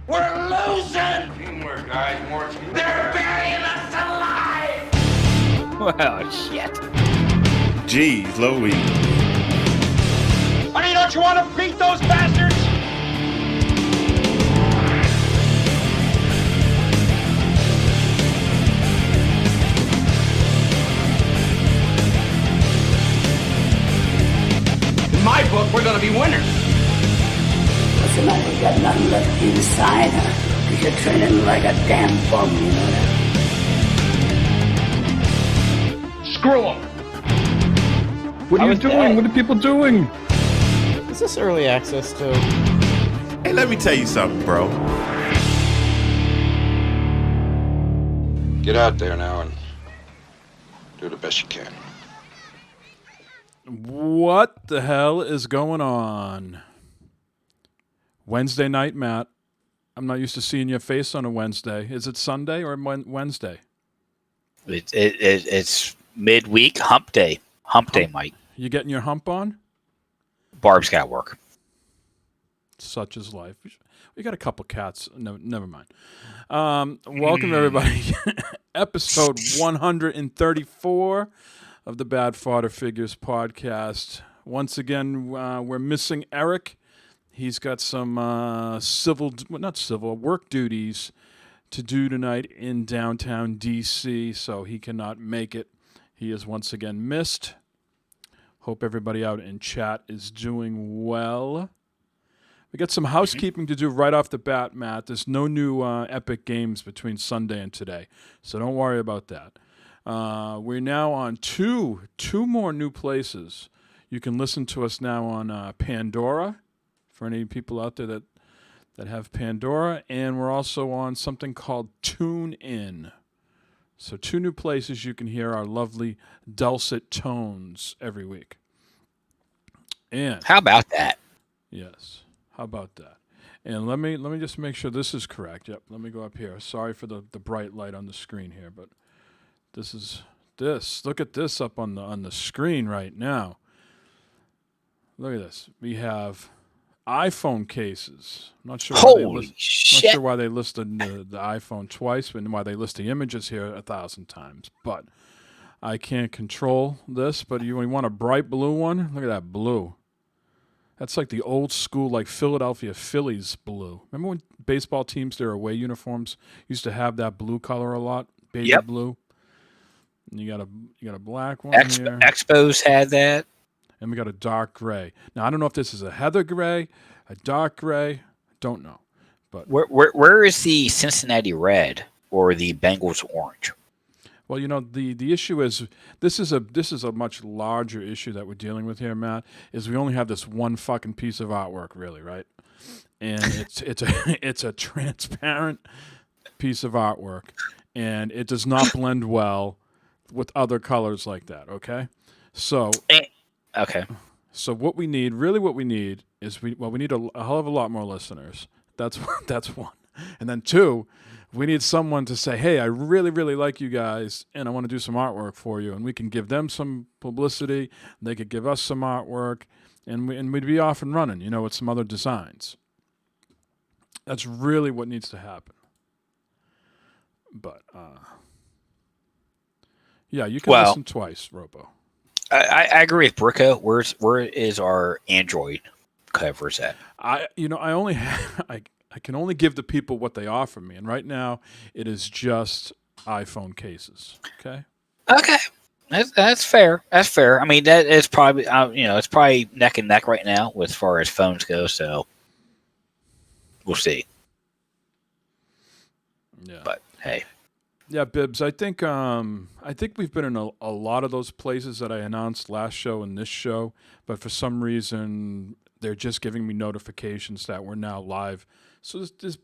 We're losing! Teamwork, guys. More teamwork. They're burying us alive! Well, shit. Jeez Louise. I mean, don't you want to beat those bastards? In my book, we're gonna be winners. What's the matter? You got nothing left inside, huh? 'Cause you're training like a damn bum, you know that? Screw them. What are you doing? What are people doing? Is this early access too? Hey, let me tell you something, bro. Get out there now and do the best you can. What the hell is going on? Wednesday night, Matt. I'm not used to seeing your face on a Wednesday. Is it Sunday or Wednesday? It's midweek hump day. Hump day, Mike. You getting your hump on? Barb's got work. Such is life. We got a couple cats. No, never mind. Welcome, everybody. Episode 134 of the Bad Fodder Figures podcast. Once again, we're missing Eric. He's got some work duties to do tonight in downtown D.C., so he cannot make it. He is once again missed. Hope everybody out in chat is doing well. We got some housekeeping to do right off the bat, Matt. There's no new Epic Games between Sunday and today, so don't worry about that. We're now on two more new places. You can listen to us now on Pandora, for any people out there that have Pandora, and we're also on something called TuneIn. So 2 new places you can hear our lovely dulcet tones every week. And How about that? yes, how about that? And let me just make sure this is correct. Yep, let me go up here. Sorry for the bright light on the screen here, but this. Look at this up on the screen right now. Look at this. We have iPhone cases. Not sure. Holy shit! Not sure why they listed the iPhone twice, and why they list the images here 1,000 times. But I can't control this. But you want a bright blue one? Look at that blue. That's like the old school, like Philadelphia Phillies blue. Remember when baseball teams, their away uniforms used to have that blue color a lot, baby blue. And you got a black one here. Expos had that. And we got a dark gray. Now I don't know if this is a heather gray, a dark gray. Don't know, but Where is the Cincinnati red or the Bengals orange? well, the issue is this is a much larger issue that we're dealing with here, Matt. Is we only have this one fucking piece of artwork, really, right? And it's a transparent piece of artwork, and it does not blend well with other colors like that. Okay, so. Okay. So what we need is we need a hell of a lot more listeners. That's one. And then 2, we need someone to say, "Hey, I really, really like you guys, and I want to do some artwork for you." And we can give them some publicity. They could give us some artwork, and we'd be off and running, with some other designs. That's really what needs to happen. But yeah, you can listen twice, Robo. I agree with Bricko. Where is our Android covers at? I can only give the people what they offer me, and right now it is just iPhone cases. Okay. Okay, that's fair. That's fair. I mean, that is probably it's probably neck and neck right now as far as phones go. So we'll see. Yeah. But hey. Yeah, Bibbs. I think we've been in a lot of those places that I announced last show and this show, but for some reason they're just giving me notifications that we're now live. So this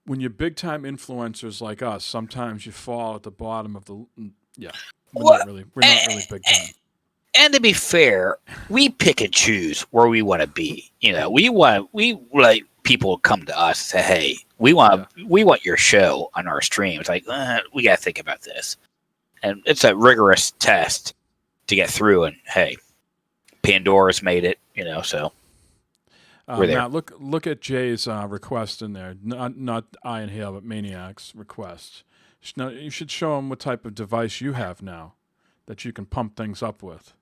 when you're big time influencers like us, sometimes you fall at the bottom of the We're not really big time. And to be fair, we pick and choose where we want to be. We like people to come to us and say, "Hey, we want your show on our stream." It's like we got to think about this, and it's a rigorous test to get through. And hey, Pandora's made it, so We're there. Matt, look at Jay's request in there. Not I and Hale, but Maniac's request. You should show him what type of device you have now that you can pump things up with.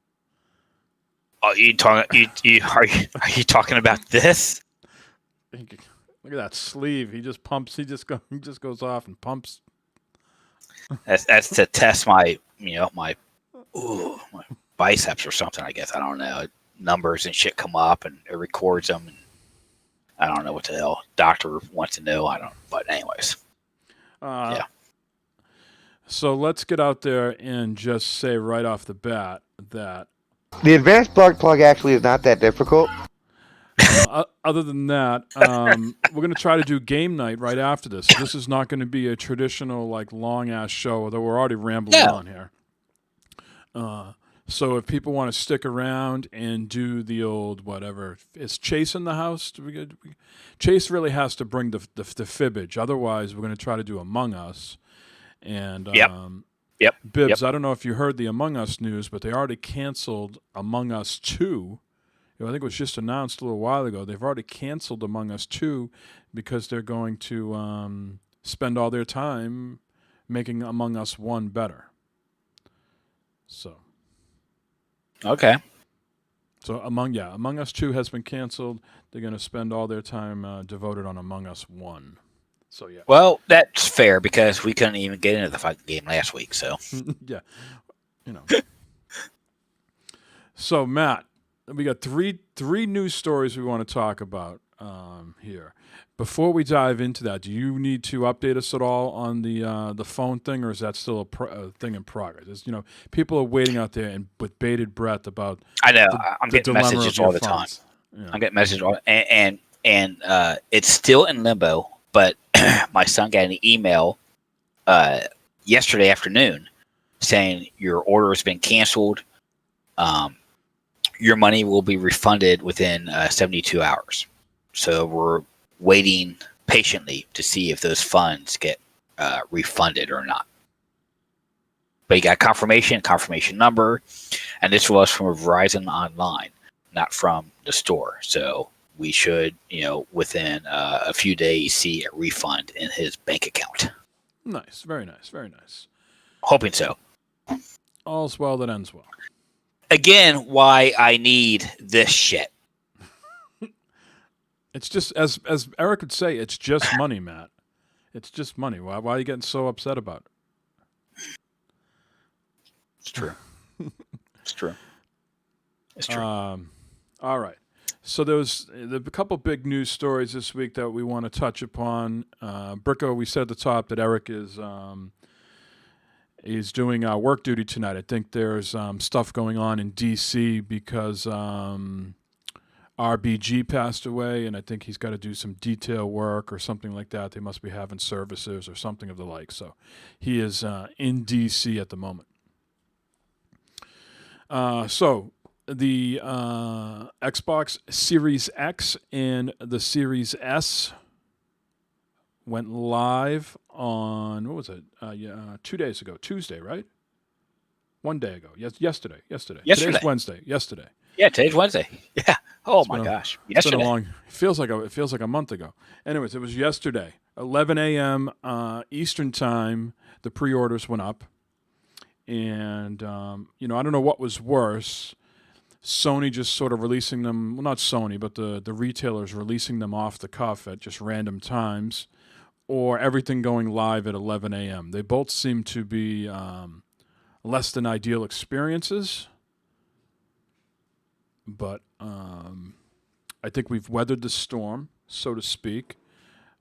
Oh, are you talking about this? Look at that sleeve. He just pumps. He just goes off and pumps. That's to test my biceps or something. I guess I don't know. Numbers and shit come up and it records them. And I don't know what the hell doctor wants to know. I don't. But anyways, yeah. So let's get out there and just say right off the bat that the advanced spark plug actually is not that difficult. Other than that, we're going to try to do game night right after this. This is not going to be a traditional like long ass show, although we're already rambling on here. So if people want to stick around and do the old whatever, is Chase in the house? Chase really has to bring the fibbage. Otherwise, we're going to try to do Among Us. And Yep. Bibbs, I don't know if you heard the Among Us news, but they already canceled Among Us 2. I think it was just announced a little while ago. They've already canceled Among Us 2 because they're going to spend all their time making Among Us 1 better. So. Okay. So Among Us 2 has been canceled. They're going to spend all their time devoted on Among Us 1. So yeah. Well, that's fair because we couldn't even get into the fucking game last week. So yeah, So Matt, we got three news stories we want to talk about here. Before we dive into that, do you need to update us at all on the phone thing, or is that still a thing in progress? People are waiting out there and with bated breath about. I know I'm getting messages all the time. Yeah. I'm getting messages and it's still in limbo. But my son got an email yesterday afternoon saying your order has been canceled. Your money will be refunded within 72 hours. So we're waiting patiently to see if those funds get refunded or not. But you got confirmation number, and this was from Verizon Online, not from the store. So we should, within a few days see a refund in his bank account. Nice. Very nice. Very nice. Hoping so. All's well that ends well. Again, why I need this shit. It's just, as Eric would say, it's just money, Matt. It's just money. Why are you getting so upset about it? It's true. It's true. It's true. All right. So there's a couple big news stories this week that we want to touch upon. Bricko, we said at the top that Eric is doing work duty tonight. I think there's stuff going on in D.C. because RBG passed away, and I think he's got to do some detail work or something like that. They must be having services or something of the like. So he is in D.C. at the moment. So the Xbox Series X and the Series S went live on, what was it? 2 days ago. Tuesday, right? 1 day ago. Yesterday. Today's Wednesday. Yesterday. Yeah, today's Wednesday. Yeah. Oh my gosh. Yesterday. It feels like a month ago. Anyways, it was yesterday. 11 a.m. Eastern time. The pre-orders went up. And, I don't know what was worse. Sony just sort of releasing them, well, not Sony, but the retailers releasing them off the cuff at just random times, or everything going live at 11 a.m. They both seem to be less than ideal experiences, but I think we've weathered the storm, so to speak.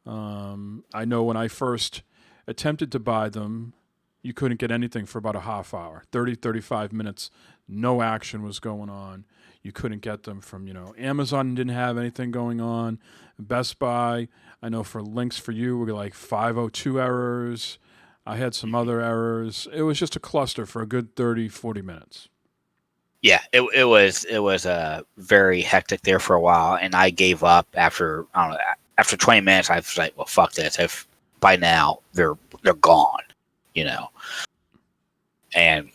I know when I first attempted to buy them, you couldn't get anything for about a half hour, 30, 35 minutes. No action was going on. You couldn't get them from, Amazon didn't have anything going on. Best Buy, I know for links for you, were like 502 errors. I had some other errors. It was just a cluster for a good 30, 40 minutes. Yeah, it was very hectic there for a while, and I gave up after 20 minutes. I was like, well, fuck this. If by now they're gone, and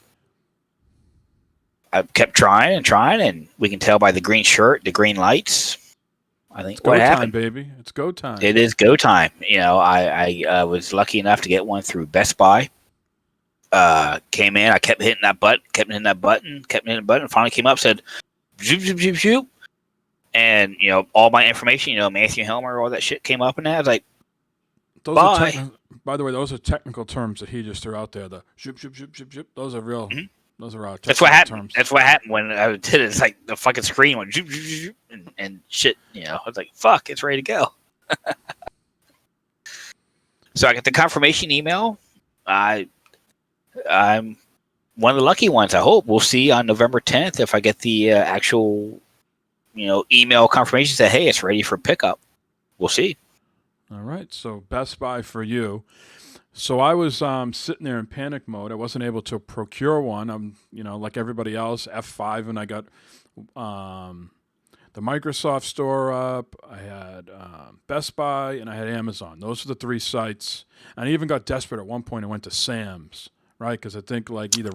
I kept trying, and we can tell by the green shirt, the green lights. I think It's go what time, happened. baby. It's go time. It is go time. I was lucky enough to get one through Best Buy. Came in. I kept hitting that button. Finally came up, said, zoop, zoop, zoop, zoop. And, all my information, Matthew Helmer, all that shit came up in that. I was like, Those bye. are by the way, those are technical terms that he just threw out there. The zoop, zoop, zoop, zoop, zoop. Those are real. Mhm. Those are That's technical what happened. terms. That's what happened when I did it. It's like the fucking screen went zoop, zoop, zoop, and shit. I was like, fuck, it's ready to go. So I got the confirmation email. I'm one of the lucky ones. I hope we'll see on November 10th if I get the actual, email confirmation that hey, it's ready for pickup. We'll see. All right. So Best Buy for you. So I was sitting there in panic mode. I wasn't able to procure one. I'm, like everybody else, F5, and I got the Microsoft store up. I had Best Buy, and I had Amazon. Those are the three sites. And I even got desperate at one point. I went to Sam's, right? Because I think like either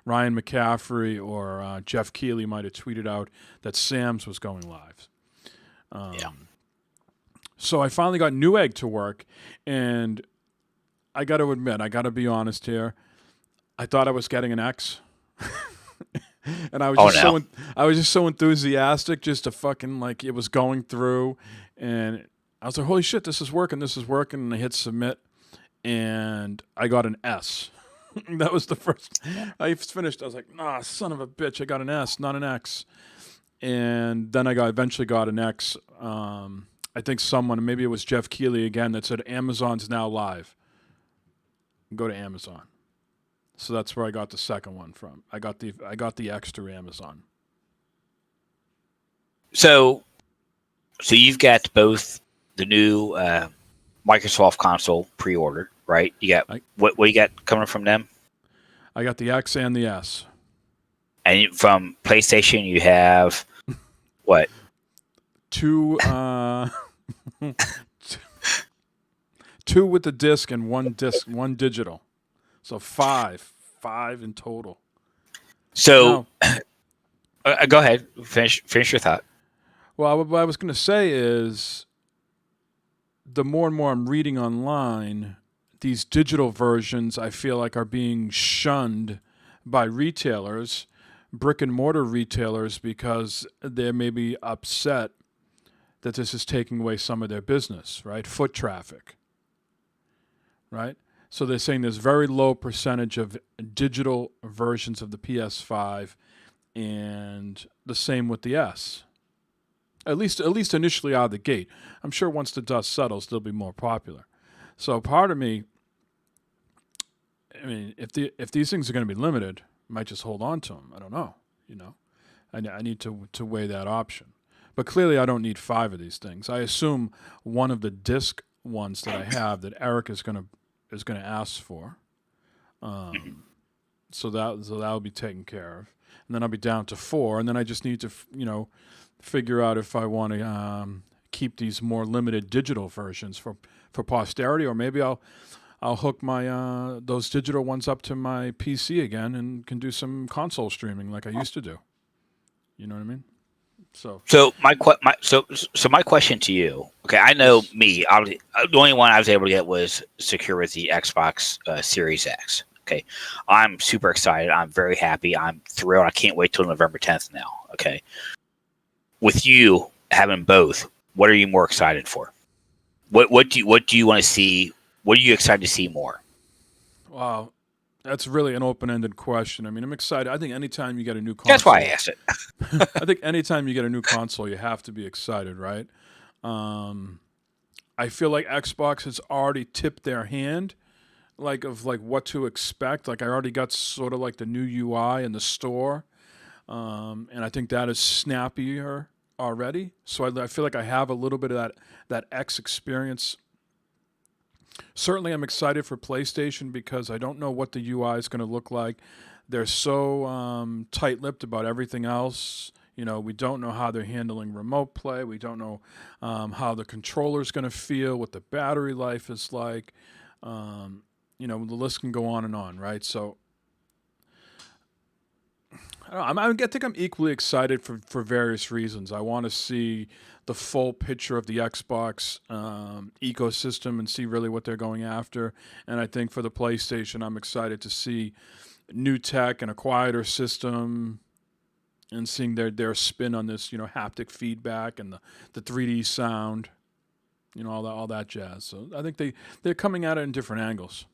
Ryan McCaffrey or Jeff Keighley might have tweeted out that Sam's was going live. Yeah. So I finally got Newegg to work, and I got to admit, I got to be honest here. I thought I was getting an X, and I was just so enthusiastic, just to fucking like it was going through, and I was like, holy shit, this is working, and I hit submit, and I got an S. That was the first. I finished. I was like, nah, son of a bitch, I got an S, not an X, and then I eventually got an X. I think someone, maybe it was Jeff Keighley again, that said Amazon's now live. Go to Amazon. So that's where I got the second one from. I got the X through Amazon. So you've got both the new Microsoft console pre-ordered, right? You got what you got coming from them? I got the X and the S. And from PlayStation, you have what? Two with the disc and one digital. So five in total. So go ahead, finish your thought. Well, what I was going to say is the more and more I'm reading online, these digital versions I feel like are being shunned by retailers, brick and mortar retailers, because they may be upset that this is taking away some of their business, right? Foot traffic, right? So they're saying there's very low percentage of digital versions of the PS5, and the same with the S. At least initially out of the gate. I'm sure once the dust settles, they'll be more popular. So part of me, I mean, if these things are going to be limited, I might just hold on to them. I don't know. I need to weigh that option. But clearly, I don't need 5 of these things. I assume one of the disc ones that I have that Eric is gonna ask for. So that'll be taken care of, and then I'll be down to 4, and then I just need to figure out if I want to keep these more limited digital versions for posterity, or maybe I'll hook my those digital ones up to my PC again and can do some console streaming like I used to do. You know what I mean? So my question to you. Okay, I know me. The only one I was able to get was secure with the Xbox Series X. Okay, I'm super excited. I'm very happy. I'm thrilled. I can't wait till November 10th now. Okay, with you having both, what are you more excited for? What do you want to see? What are you excited to see more? Wow, that's really an open-ended question. I mean, I'm excited. I think anytime you get a new console, That's why I asked it. I think anytime you get a new console, you have to be excited, right? I feel like Xbox has already tipped their hand, like what to expect. Like I already got sort of like the new UI in the store, and I think that is snappier already. So I feel like I have a little bit of that X experience. Certainly, I'm excited for PlayStation because I don't know what the UI is going to look like. They're so tight-lipped about everything else. We don't know how they're handling remote play. We don't know how the controller is going to feel, what the battery life is like. The list can go on and on, right? So I think I'm equally excited for various reasons. I want to see the full picture of the Xbox ecosystem and see really what they're going after. And I think for the PlayStation, I'm excited to see new tech and a quieter system and seeing their spin on this, haptic feedback and the 3D sound, all that jazz. So I think they're coming at it in different angles.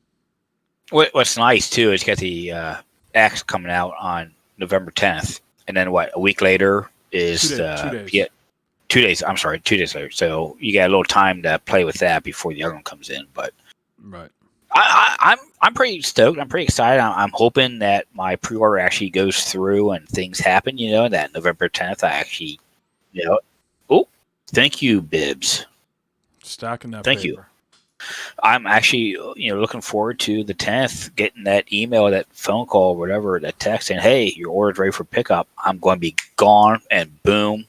What's nice too is you got the X coming out on November 10th, and then a week later is 2 days. 2 days. I'm sorry, 2 days later. So you got a little time to play with that before the other one comes in. But right. I'm pretty stoked. I'm pretty excited. I'm hoping that my pre-order actually goes through and things happen. That November 10th, I actually, Oh, thank you, Bibbs. Stacking that. Thank paper. you. I'm actually, looking forward to the 10th, getting that email, that phone call, whatever, that text saying, "Hey, your order's ready for pickup." I'm going to be gone, and boom,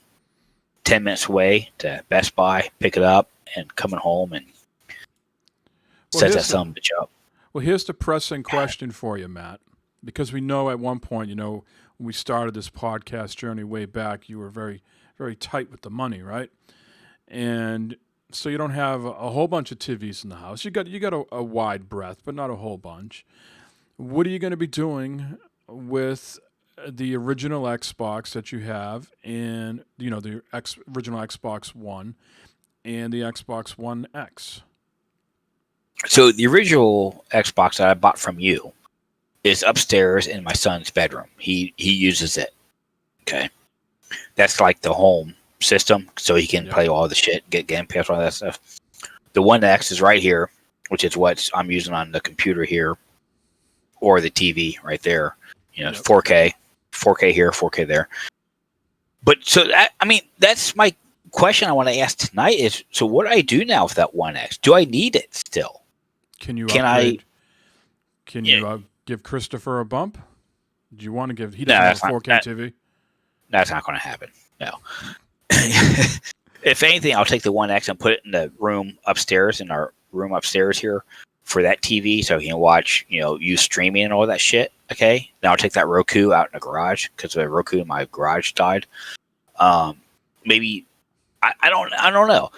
10 minutes away to Best Buy, pick it up, and coming home and set that son of a bitch up. Well, here's the pressing question for you, Matt, because we know at one point, when we started this podcast journey way back, you were very, very tight with the money, right? And so you don't have a whole bunch of TVs in the house. You got a wide breadth, but not a whole bunch. What are you going to be doing with the original Xbox that you have, and the original Xbox One and the Xbox One X? So the original Xbox that I bought from you is upstairs in my son's bedroom. He uses it. Okay, that's like the home system, so he can play all the shit, get Game Pass, all that stuff. The One X is right here, which is what I'm using on the computer here, or the TV right there. 4K here, 4K there. But so that's my question I want to ask tonight is: so what do I do now with that One X? Do I need it still? Can you upgrade? Can you give Christopher a bump? Do you want to give? He doesn't have a 4K TV. That's not going to happen. No. If anything, I'll take the One X and put it in the room upstairs, in our room upstairs here, for that TV, so he can watch, you streaming and all that shit. Okay. Then I'll take that Roku out in the garage, because the Roku in my garage died. Maybe I don't know.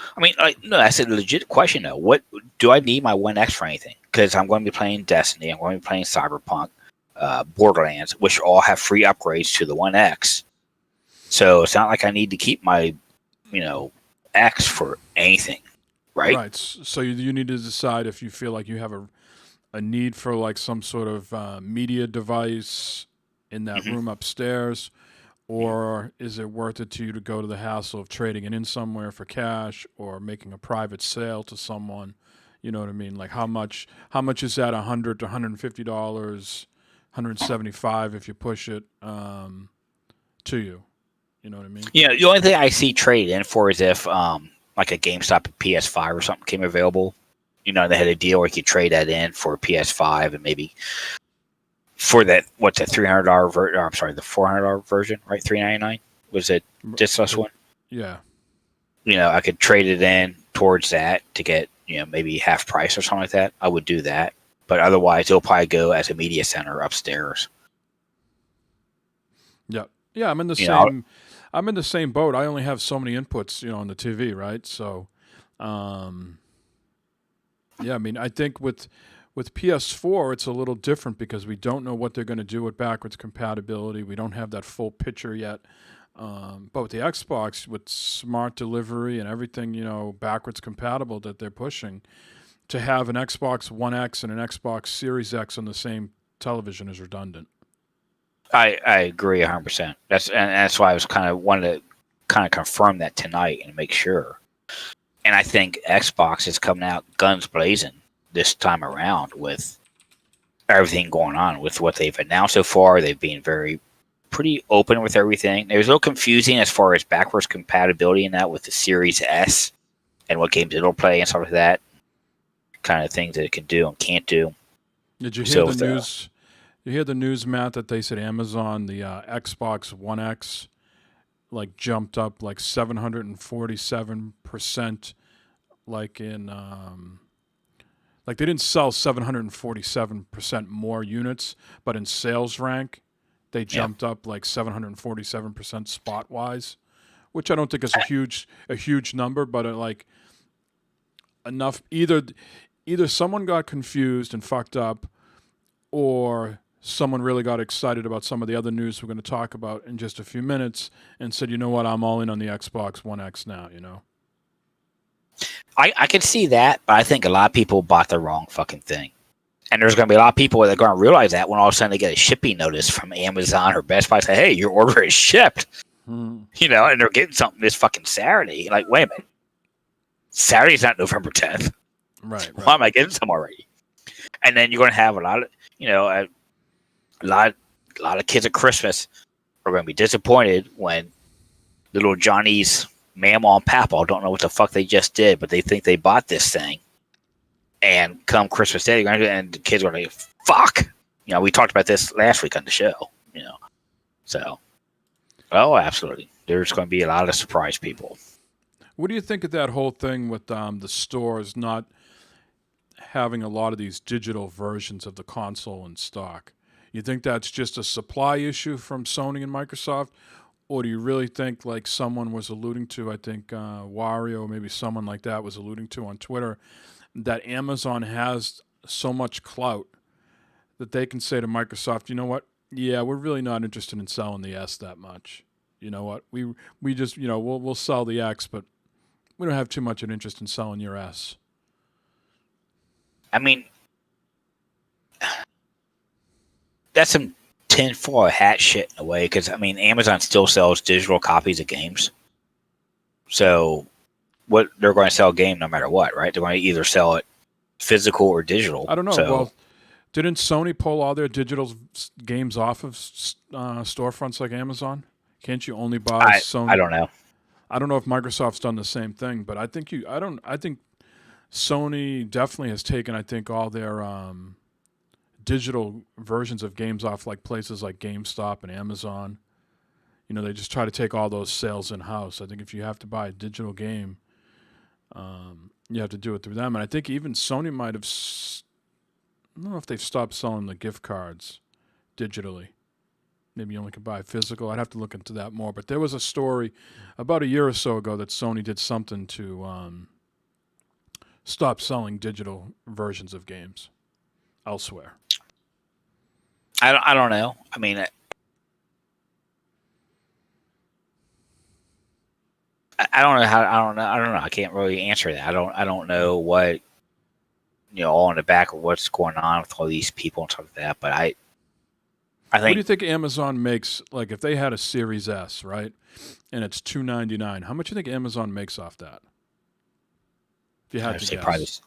No, that's a legit question though. What do I need my One X for anything? Because I'm going to be playing Destiny. I'm going to be playing Cyberpunk, Borderlands, which all have free upgrades to the One X. So it's not like I need to keep my, X for anything, right? Right. So you need to decide if you feel like you have a need for like some sort of media device in that room upstairs, or is it worth it to you to go to the hassle of trading it in somewhere for cash or making a private sale to someone? You know what I mean? Like how much is that? $100 to $150, $175 if you push it to you. You know what I mean? Yeah, the only thing I see trade in for is if like a GameStop PS5 or something came available. They had a deal where you could trade that in for a PS5 and maybe for that, what's that, $300 version? I'm sorry, the $400 version, right? $399 was it this last one? Yeah. I could trade it in towards that to get maybe half price or something like that. I would do that, but otherwise it'll probably go as a media center upstairs. Yeah. Yeah, I'm in the same. I'm in the same boat. I only have so many inputs, on the TV, right? So, I think with PS4, it's a little different because we don't know what they're going to do with backwards compatibility. We don't have that full picture yet. But with the Xbox, with smart delivery and everything, backwards compatible that they're pushing, to have an Xbox One X and an Xbox Series X on the same television is redundant. I agree 100%. That's why I was wanted to confirm that tonight and make sure. And I think Xbox is coming out guns blazing this time around with everything going on with what they've announced so far. They've been pretty open with everything. It was a little confusing as far as backwards compatibility in that with the Series S and what games it'll play and stuff like that. Kind of things that it can do and can't do. Did you hear the news? You hear the news, Matt, that they said Amazon, the Xbox One X, jumped up 747%, they didn't sell 747% more units, but in sales rank, They jumped up like 747% spot wise, which I don't think is a huge number, but like enough. Either someone got confused and fucked up, or someone really got excited about some of the other news we're going to talk about in just a few minutes and said, you know what, I'm all in on the Xbox One X now. I can see that, but I think a lot of people bought the wrong fucking thing. And there's going to be a lot of people that are going to realize that when all of a sudden they get a shipping notice from Amazon or Best Buy, say, hey, your order is shipped. And they're getting something this fucking Saturday. Like, wait a minute. Saturday's not November 10th. Right. Why am I getting some already? And then you're going to have a lot of, a lot of kids at Christmas are going to be disappointed when little Johnny's mama and papa don't know what the fuck they just did, but they think they bought this thing. And come Christmas Day, and the kids are going to be, fuck. We talked about this last week on the show, So, absolutely. There's going to be a lot of surprise people. What do you think of that whole thing with the stores not having a lot of these digital versions of the console in stock? You think that's just a supply issue from Sony and Microsoft? Or do you really think, like someone was alluding to, I think Wario, maybe someone like that was alluding to on Twitter, that Amazon has so much clout that they can say to Microsoft, you know what? Yeah, we're really not interested in selling the S that much. You know what? We just, we'll sell the X, but we don't have too much of an interest in selling your S. I mean, that's some tinfoil hat shit in a way, because, Amazon still sells digital copies of games. So what they're going to sell a game no matter what, right? They're going to either sell it physical or digital. I don't know. So, well, didn't Sony pull all their digital games off of storefronts like Amazon? Can't you only buy Sony? I don't know. I don't know if Microsoft's done the same thing, but I think I think Sony definitely has taken, I think, all their digital versions of games off like places like GameStop and Amazon. They just try to take all those sales in-house. I think if you have to buy a digital game, you have to do it through them. And I think even Sony might have, I don't know if they've stopped selling the gift cards digitally. Maybe you only can buy physical. I'd have to look into that more. But there was a story about a year or so ago that Sony did something to stop selling digital versions of games elsewhere. I don't know. I don't know how. I don't know. I can't really answer that. I don't know what all in the back of what's going on with all these people and stuff like that. But I think. What do you think Amazon makes? Like, if they had a Series S, right, and it's $299, how much do you think Amazon makes off that? If you had to guess.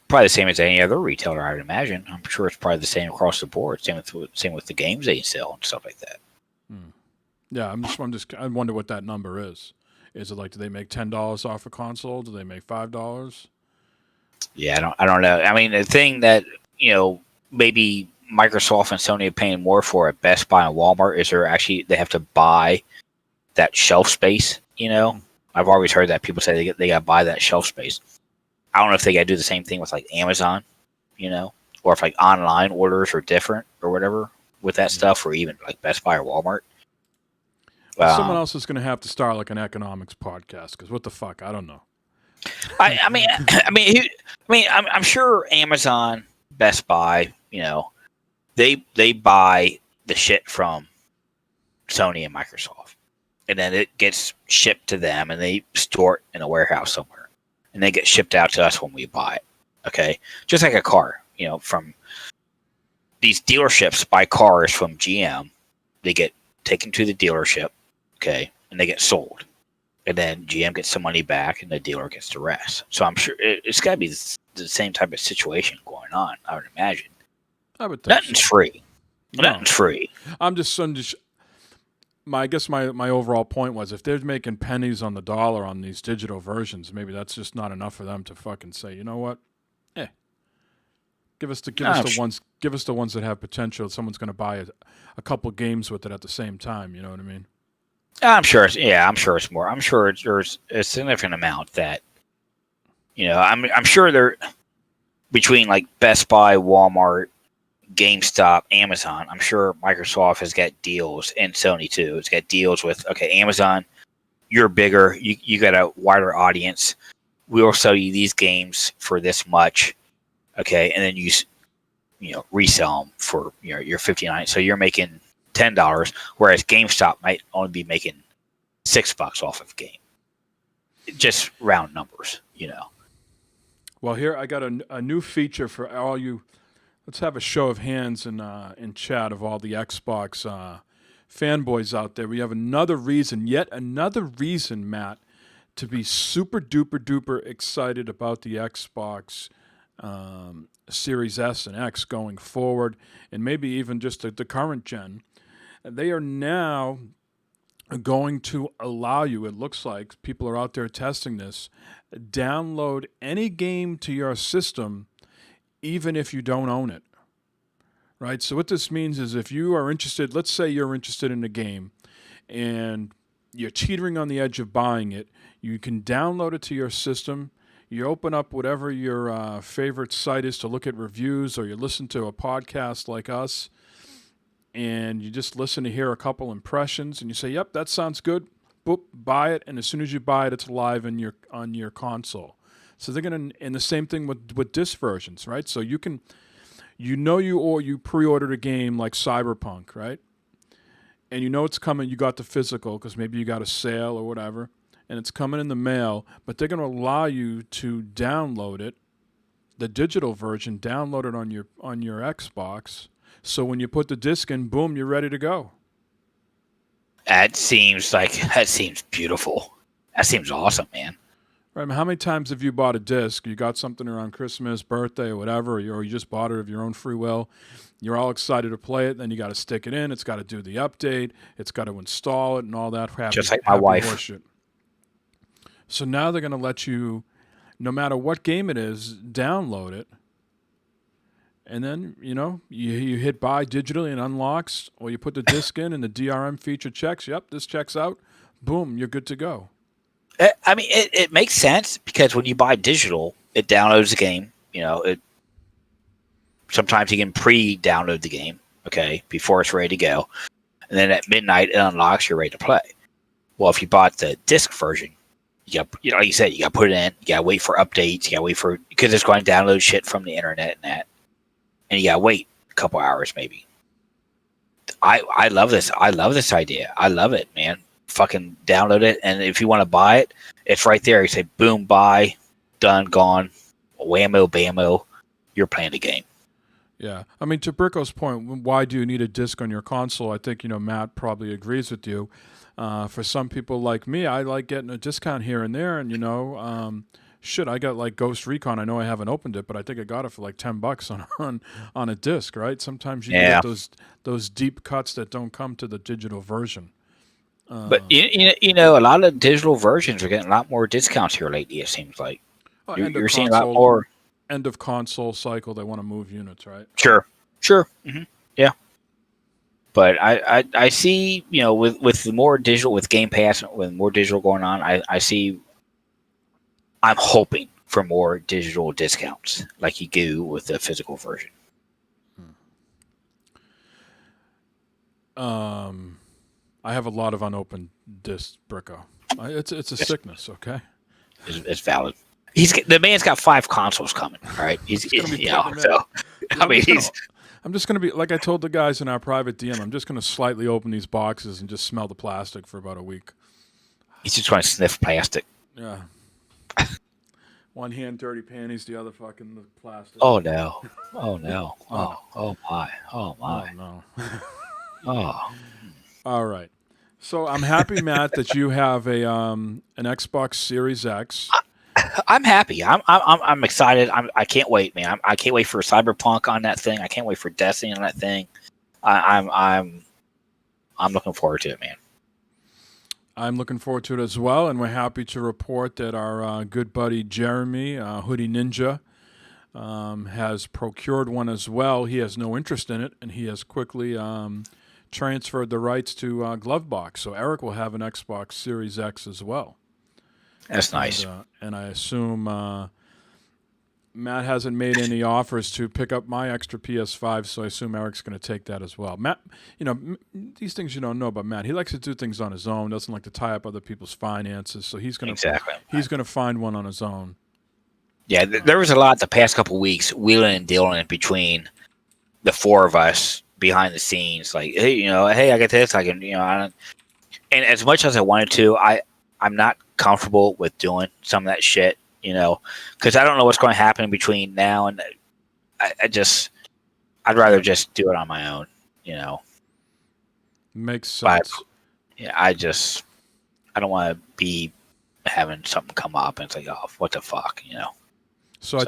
Probably the same as any other retailer, I would imagine. I'm sure it's probably the same across the board. Same with the games they sell and stuff like that. Yeah, I wonder what that number is. Is it like, do they make $10 off a console? Do they make $5? Yeah, I don't know. The thing that maybe Microsoft and Sony are paying more for at Best Buy and Walmart is they have to buy that shelf space. I've always heard that people say they got to buy that shelf space. I don't know if they got to do the same thing with like Amazon, or if like online orders are different or whatever with that stuff, or even like Best Buy or Walmart. Someone else is going to have to start like an economics podcast, because what the fuck, I don't know. I'm sure Amazon, Best Buy, they buy the shit from Sony and Microsoft, and then it gets shipped to them, and they store it in a warehouse somewhere, and they get shipped out to us when we buy it. Okay, just like a car, from these dealerships buy cars from GM, they get taken to the dealership, okay, and they get sold. And then GM gets some money back, and the dealer gets the rest. So I'm sure it's got to be the same type of situation going on, I would imagine. I would think nothing's free. No. Nothing's free. I guess my overall point was, if they're making pennies on the dollar on these digital versions, maybe that's just not enough for them to fucking say, you know what? Give us the ones that have potential. Someone's going to buy a couple games with it at the same time. You know what I mean? I'm sure it's more. I'm sure there's a significant amount that, I'm sure they're between like Best Buy, Walmart, GameStop, Amazon. I'm sure Microsoft has got deals, and Sony too. It's got deals with Amazon. You're bigger. You got a wider audience. We will sell you these games for this much, okay, and then you resell them for your $59. So you're making $10, whereas GameStop might only be making $6 off of a game. Just round numbers, Well, here I got a new feature for all you. Let's have a show of hands in chat of all the Xbox fanboys out there. We have yet another reason, Matt, to be super duper duper excited about the Xbox Series S and X going forward, and maybe even just the current gen. They are now going to allow you, it looks like people are out there testing this, download any game to your system even if you don't own it. Right? So what this means is if you are interested, let's say you're interested in a game and you're teetering on the edge of buying it, you can download it to your system. You open up whatever your favorite site is to look at reviews, or you listen to a podcast like us, and you just listen to hear a couple impressions, and you say, "Yep, that sounds good." Boop, buy it, and as soon as you buy it, it's live on your console. So they're gonna, and the same thing with disc versions, right? So you can, you pre-ordered a game like Cyberpunk, right? And you know it's coming. You got the physical because maybe you got a sale or whatever, and it's coming in the mail. But they're gonna allow you to download it, the digital version, download it on your Xbox. So when you put the disc in, boom, you're ready to go. That seems beautiful. That seems awesome, man. Right. I mean, how many times have you bought a disc? You got something around Christmas, birthday, or whatever, or you just bought it of your own free will. You're all excited to play it. Then you got to stick it in. It's got to do the update. It's got to install it and all that. Just like my wife. Horseshit. So now they're going to let you, no matter what game it is, download it. And then, you hit buy digitally and unlocks, or you put the disc in and the DRM feature checks. Yep, this checks out. Boom, you're good to go. I mean, it makes sense because when you buy digital, it downloads the game. Sometimes you can pre-download the game, before it's ready to go. And then at midnight, it unlocks, you're ready to play. Well, if you bought the disc version, like you said, you got to put it in. You got to wait for updates. You got to wait because it's going to download shit from the internet and that. And you gotta wait a couple hours, maybe. I love this. I love this idea. I love it, man. Fucking download it, and if you want to buy it, it's right there. You say, boom, buy, done, gone, whammo, bammo. You're playing the game. Yeah, I mean, to Bricko's point, why do you need a disc on your console? I think Matt probably agrees with you. For some people like me, I like getting a discount here and there, and shit, I got like Ghost Recon. I know I haven't opened it, but I think I got it for like $10 on a disc, right? Sometimes you get those deep cuts that don't come to the digital version. But a lot of digital versions are getting a lot more discounts here lately. It seems like you're seeing a lot more. End of console cycle. They want to move units, right? Sure. Mm-hmm. Yeah. But I see with the more digital, with Game Pass, with more digital going on, I see. I'm hoping for more digital discounts like you do with the physical version. I have a lot of unopened discs, Bricko. It's a sickness, okay? It's valid. The man's got 5 consoles coming, all right? I'm just going to be, like I told the guys in our private DM, I'm just going to slightly open these boxes and just smell the plastic for about a week. He's just trying to sniff plastic. Yeah. One hand dirty panties, the other fucking the plastic. Oh no! Oh no! Oh my! Oh my! Oh no! Oh. All right. So I'm happy, Matt, that you have an Xbox Series X. I'm happy. I'm excited. I can't wait, man. I can't wait for Cyberpunk on that thing. I can't wait for Destiny on that thing. I'm looking forward to it, man. I'm looking forward to it as well, and we're happy to report that our good buddy Jeremy, Hoodie Ninja, has procured one as well. He has no interest in it, and he has quickly transferred the rights to Glovebox. So Eric will have an Xbox Series X as well. That's nice. And I assume Matt hasn't made any offers to pick up my extra PS5, so I assume Eric's going to take that as well. Matt, these things you don't know about Matt. He likes to do things on his own. Doesn't like to tie up other people's finances. So he's going to find one on his own. Yeah, there was a lot the past couple weeks wheeling and dealing between the four of us behind the scenes. Like, hey, I got this. I can, I don't. And as much as I wanted to, I'm not comfortable with doing some of that shit. Because I don't know what's going to happen between now and I'd rather just do it on my own, Makes sense. But, yeah, I don't want to be having something come up and it's like, oh, what the fuck, So I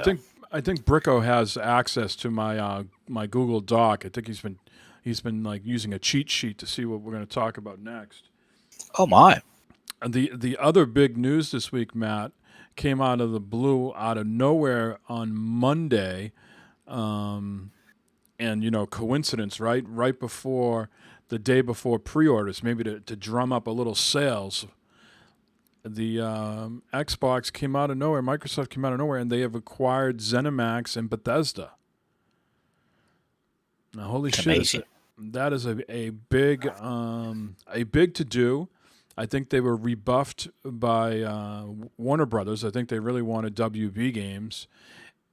think Bricko has access to my my Google Doc. I think he's been like using a cheat sheet to see what we're going to talk about next. Oh my! And the other big news this week, Matt, came out of the blue, out of nowhere on Monday, and coincidence, right? Right before the day before pre-orders, maybe to drum up a little sales. The Xbox came out of nowhere, Microsoft came out of nowhere, and they have acquired ZeniMax and Bethesda. Now, holy shit! That is a big to do. I think they were rebuffed by Warner Brothers. I think they really wanted WB Games,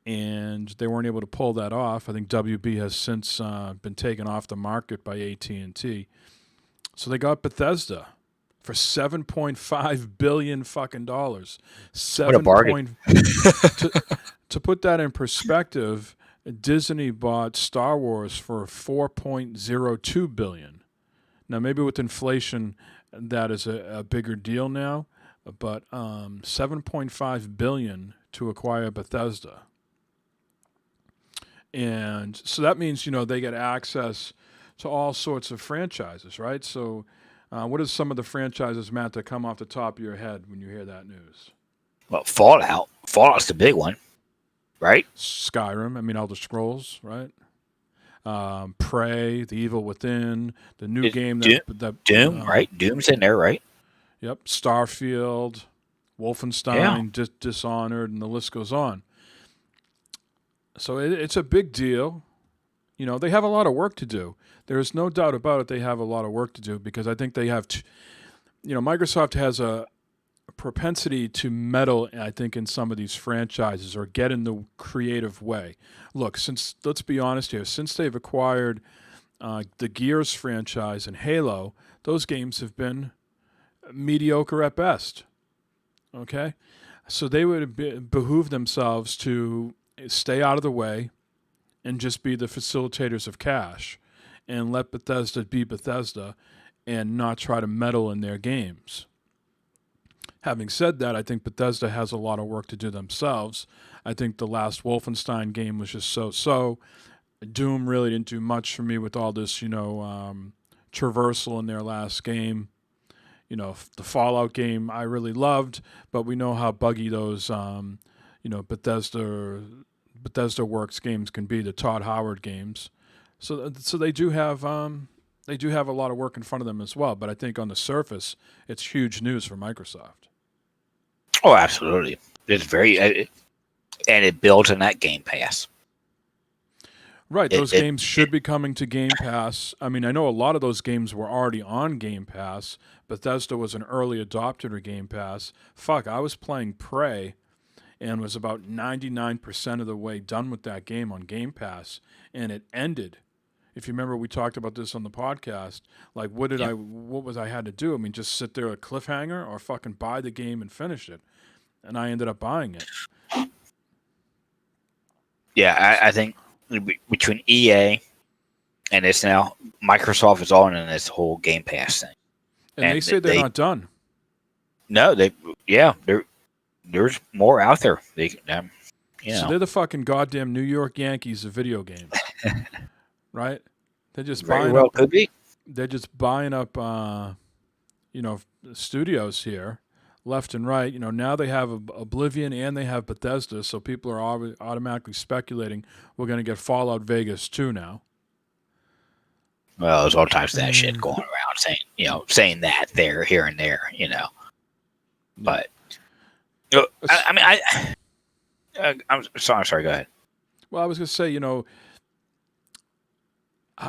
and they weren't able to pull that off. I think WB has since been taken off the market by AT&T. So they got Bethesda for $7.5 billion fucking dollars. What a bargain! To put that in perspective, Disney bought Star Wars for $4.02 billion. Now, maybe with inflation, that is a bigger deal now, but $7.5 billion to acquire Bethesda. And so that means, they get access to all sorts of franchises, right? So what are some of the franchises, Matt, that come off the top of your head when you hear that news? Well, Fallout. Fallout's the big one, right? Skyrim, Elder Scrolls, right? Prey, The Evil Within, the new game that Doom, right? Doom's in there, right? Yep, Starfield, Wolfenstein, Dishonored, and the list goes on. So it's a big deal. They have a lot of work to do. There is no doubt about it. They have a lot of work to do because I think they have. Microsoft has a propensity to meddle, I think, in some of these franchises or get in the creative way. Look, let's be honest here, since they've acquired the Gears franchise and Halo, those games have been mediocre at best. Okay? So they would behoove themselves to stay out of the way and just be the facilitators of cash and let Bethesda be Bethesda and not try to meddle in their games. Having said that, I think Bethesda has a lot of work to do themselves. I think the last Wolfenstein game was just so-so. Doom really didn't do much for me with all this, traversal in their last game. The Fallout game I really loved, but we know how buggy those, Bethesda Works games can be, the Todd Howard games. So they do have a lot of work in front of them as well. But I think on the surface, it's huge news for Microsoft. Oh, absolutely. It's very, and it builds on that Game Pass. Right, those games should be coming to Game Pass. I know a lot of those games were already on Game Pass. Bethesda was an early adopter to Game Pass. Fuck, I was playing Prey and was about 99% of the way done with that game on Game Pass, and it ended. If you remember, we talked about this on the podcast. Like, what was I had to do? Just sit there at cliffhanger or fucking buy the game and finish it? And I ended up buying it. Yeah, I think between EA and this now, Microsoft is on in this whole Game Pass thing. And they say they're not done. No, there's more out there. So they're the fucking goddamn New York Yankees of video games. Right? They're just could be. They're just buying up studios here, left and right. Now they have Oblivion and they have Bethesda, so people are automatically speculating we're going to get Fallout Vegas 2 now. Well, there's all types of that shit going around saying that there, here and there, But I'm sorry. Go ahead. Well, I was going to say,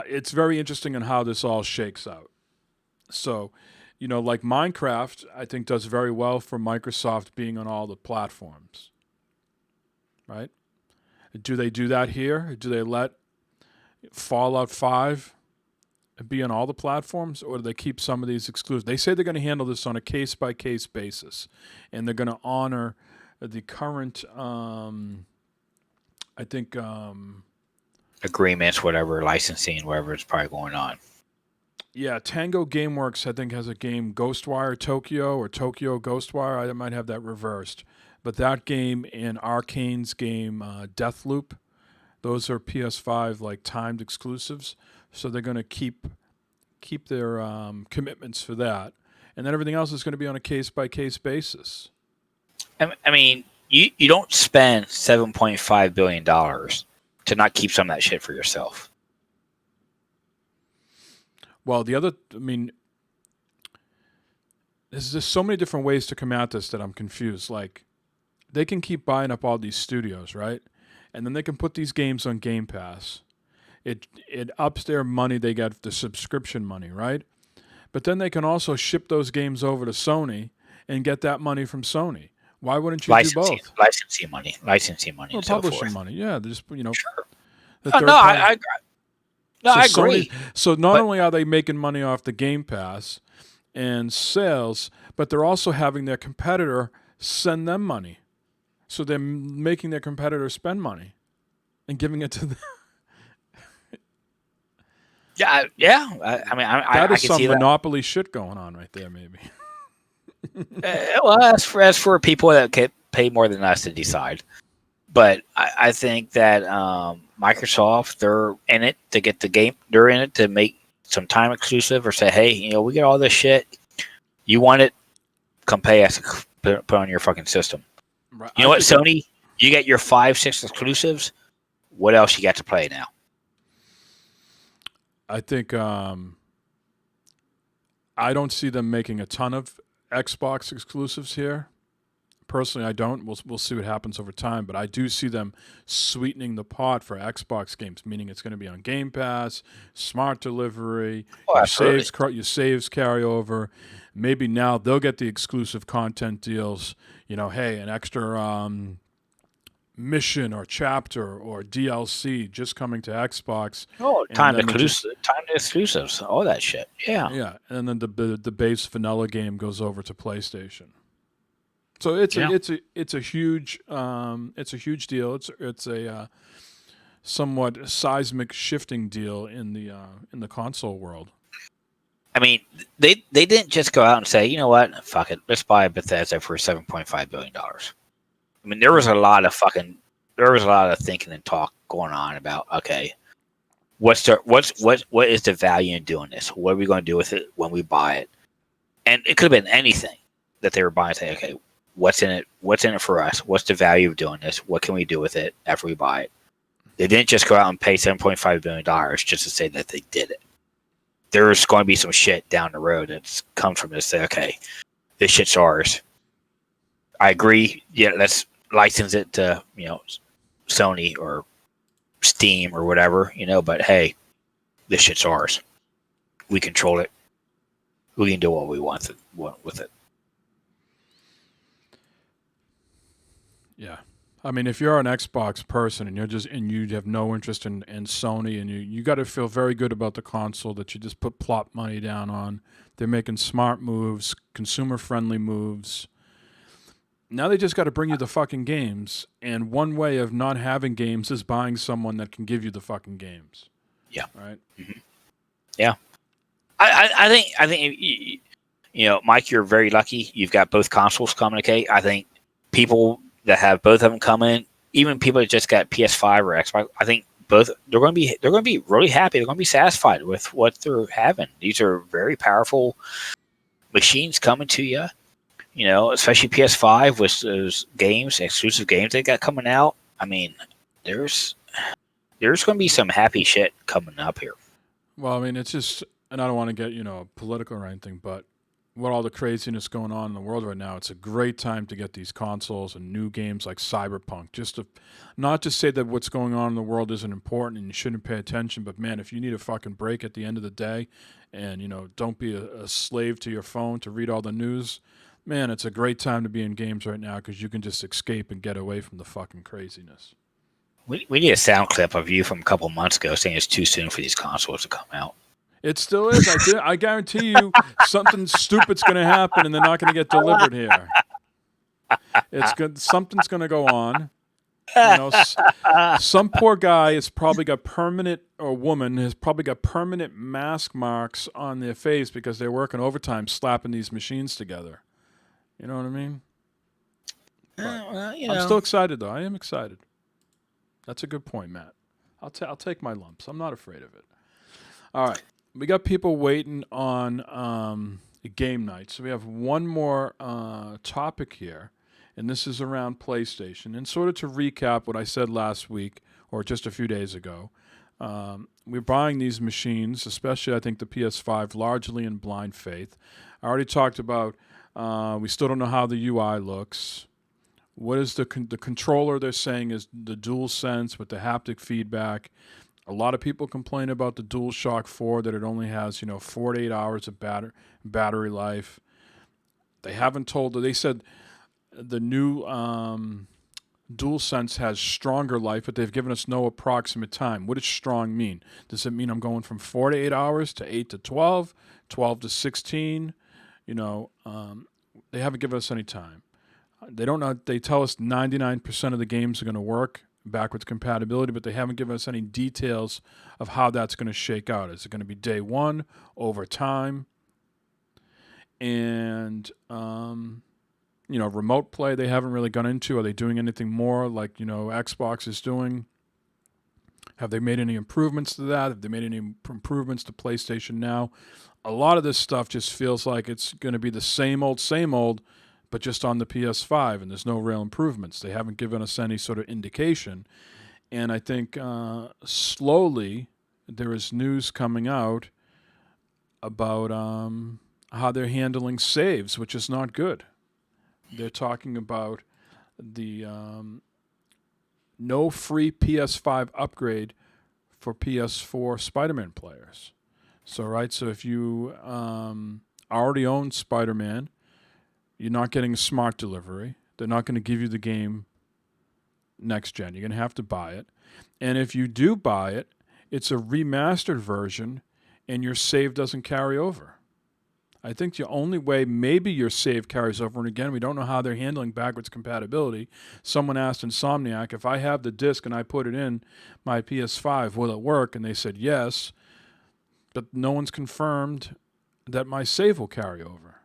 it's very interesting in how this all shakes out. So, like Minecraft, I think does very well for Microsoft being on all the platforms, right? Do they do that here? Do they let Fallout 5 be on all the platforms, or do they keep some of these exclusive? They say they're going to handle this on a case-by-case basis, and they're going to honor the current, I think... agreements, whatever, licensing, whatever is probably going on. Yeah, Tango Gameworks, I think, has a game, Ghostwire Tokyo or Tokyo Ghostwire. I might have that reversed. But that game and Arcane's game, Deathloop, those are PS5 like timed exclusives. So they're going to keep their commitments for that. And then everything else is going to be on a case-by-case basis. I mean, you don't spend $7.5 billion to not keep some of that shit for yourself. Well, there's just so many different ways to come at this that I'm confused. Like, they can keep buying up all these studios, right? And then they can put these games on Game Pass. It ups their money. They get the subscription money, right? But then they can also ship those games over to Sony and get that money from Sony. Why wouldn't you do both? Licensing money, Or and so publishing forth. money. Yeah, they're just Sure. I I agree. So not only are they making money off the Game Pass and sales, but they're also having their competitor send them money. So they're making their competitor spend money and giving it to them. Yeah. I mean, That I is can some see monopoly shit going on right there, maybe. Well, as for people that can pay more than us to decide. But I think that Microsoft, they're in it to get the game. They're in it to make some time exclusive or say, hey, we get all this shit. You want it? Come pay us to put on your fucking system. Right. You know what, Sony? You get your 5-6 exclusives. What else you got to play now? I think I don't see them making a ton of Xbox exclusives here. Personally, I don't. We'll see what happens over time, but I do see them sweetening the pot for Xbox games, meaning it's going to be on Game Pass, smart delivery, your saves carry over. Maybe now they'll get the exclusive content deals. Hey, an extra mission or chapter or DLC just coming to Xbox. Oh, time to exclusives, all that shit. Yeah, yeah, and then the base vanilla game goes over to PlayStation. So it's a huge deal. It's a somewhat seismic shifting deal in the console world. I mean, they didn't just go out and say, you know what, fuck it, let's buy Bethesda for $7.5 billion. I mean, there was a lot of thinking and talk going on about, okay, what is the value in doing this? What are we going to do with it when we buy it? And it could have been anything that they were buying. Say, okay, what's in it? What's in it for us? What's the value of doing this? What can we do with it after we buy it? They didn't just go out and pay $7.5 billion just to say that they did it. There's going to be some shit down the road that's come from this. Say, okay, this shit's ours. I agree. Yeah, let's license it to Sony or Steam or whatever. But hey, this shit's ours. We control it. We can do what we want with it. Yeah. I mean, if you're an Xbox person and you have no interest in Sony, and you got to feel very good about the console that you just put plop money down on. They're making smart moves, consumer-friendly moves. Now they just got to bring you the fucking games, and one way of not having games is buying someone that can give you the fucking games. Yeah. Right? Mm-hmm. Yeah. I think Mike, you're very lucky. You've got both consoles coming, okay? I think people that have both of them coming, even people that just got PS5 or Xbox, I think both they're going to be really happy. They're going to be satisfied with what they're having. These are very powerful machines coming to you. Especially PS5 with those games, exclusive games they got coming out. I mean, there's going to be some happy shit coming up here. Well, I mean, it's just, and I don't want to get political or anything, but with all the craziness going on in the world right now, it's a great time to get these consoles and new games like Cyberpunk. Just to, not to say that what's going on in the world isn't important and you shouldn't pay attention, but man, if you need a fucking break at the end of the day, and don't be a slave to your phone to read all the news, man, it's a great time to be in games right now because you can just escape and get away from the fucking craziness. We need a sound clip of you from a couple months ago saying it's too soon for these consoles to come out. It still is. I guarantee you something stupid's going to happen and they're not going to get delivered here. Something's going to go on. Some poor guy has probably got permanent, or woman has probably got permanent mask marks on their face because they're working overtime slapping these machines together. You know what I mean? I'm still excited, though. I am excited. That's a good point, Matt. I'll take my lumps. I'm not afraid of it. All right. We got people waiting on game night. So we have one more topic here, and this is around PlayStation. And sort of to recap what I said last week or just a few days ago, we're buying these machines, especially I think the PS5, largely in blind faith. I already talked about we still don't know how the UI looks. What is the controller they're saying is the DualSense with the haptic feedback. A lot of people complain about the DualShock 4 that it only has, 4 to 8 hours of battery life. They haven't told. They said the new DualSense has stronger life, but they've given us no approximate time. What does strong mean? Does it mean I'm going from 4 to 8 hours to 8 to 12, 12 to 16? They haven't given us any time. They don't know. They tell us 99% of the games are going to work backwards compatibility, but they haven't given us any details of how that's going to shake out. Is it going to be day one, over time? And, remote play they haven't really gone into. Are they doing anything more like, Xbox is doing? Have they made any improvements to that? Have they made any improvements to PlayStation Now? A lot of this stuff just feels like it's going to be the same old, but just on the PS5, and there's no real improvements. They haven't given us any sort of indication. And I think slowly there is news coming out about how they're handling saves, which is not good. They're talking about the no free PS5 upgrade for PS4 Spider-Man players. So if you already own Spider-Man, you're not getting a smart delivery. They're not going to give you the game next gen. You're going to have to buy it. And if you do buy it, it's a remastered version and your save doesn't carry over. I think the only way maybe your save carries over, and again, we don't know how they're handling backwards compatibility. Someone asked Insomniac, if I have the disc and I put it in my PS5, will it work? And they said yes, but no one's confirmed that my save will carry over.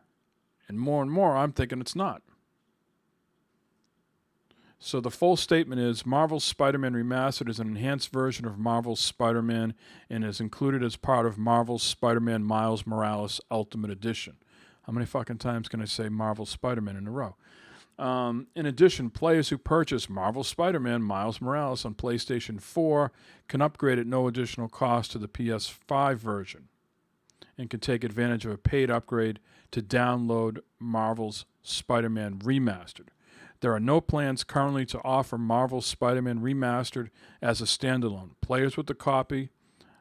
And more, I'm thinking it's not. So the full statement is Marvel's Spider-Man Remastered is an enhanced version of Marvel's Spider-Man and is included as part of Marvel's Spider-Man Miles Morales Ultimate Edition. How many fucking times can I say Marvel's Spider-Man in a row? In addition, players who purchase Marvel Spider-Man Miles Morales on PlayStation 4 can upgrade at no additional cost to the PS5 version and can take advantage of a paid upgrade to download Marvel's Spider-Man Remastered. There are no plans currently to offer Marvel's Spider-Man Remastered as a standalone. Players with a copy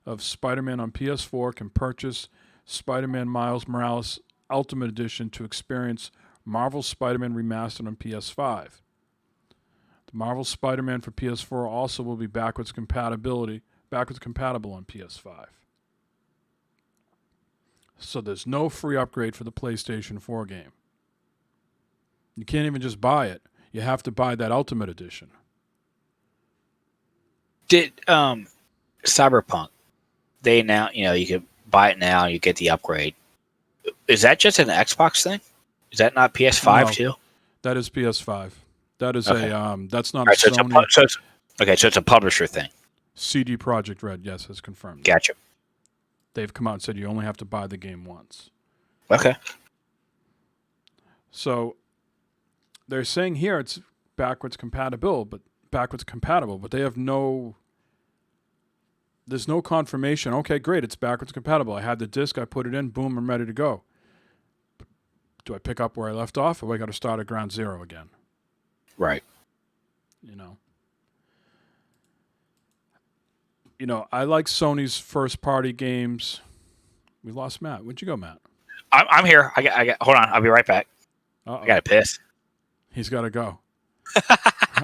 of Spider-Man on PS4 can purchase Spider-Man Miles Morales Ultimate Edition to experience Marvel's Spider-Man Remastered on PS5. The Marvel Spider-Man for PS4 also will be backwards compatible on PS5. So there's no free upgrade for the PlayStation 4 game. You can't even just buy it. You have to buy that Ultimate Edition. Did Cyberpunk, they now, you can buy it now, you get the upgrade. Is that just an Xbox thing? Is that not PS5 too? That is PS5. That is that's not right, a Sony. So it's a publisher thing. CD Projekt Red, yes, has confirmed. Gotcha. They've come out and said you only have to buy the game once. Okay. So they're saying here it's backwards compatible, but they have there's no confirmation. Okay, great, it's backwards compatible. I had the disc, I put it in, boom, I'm ready to go. Do I pick up where I left off, or do I got to start at ground zero again? Right. You know, I like Sony's first party games. We lost Matt. Where'd you go, Matt? I'm here. I got. Hold on. I'll be right back. Uh-oh. I got to piss. He's got to go.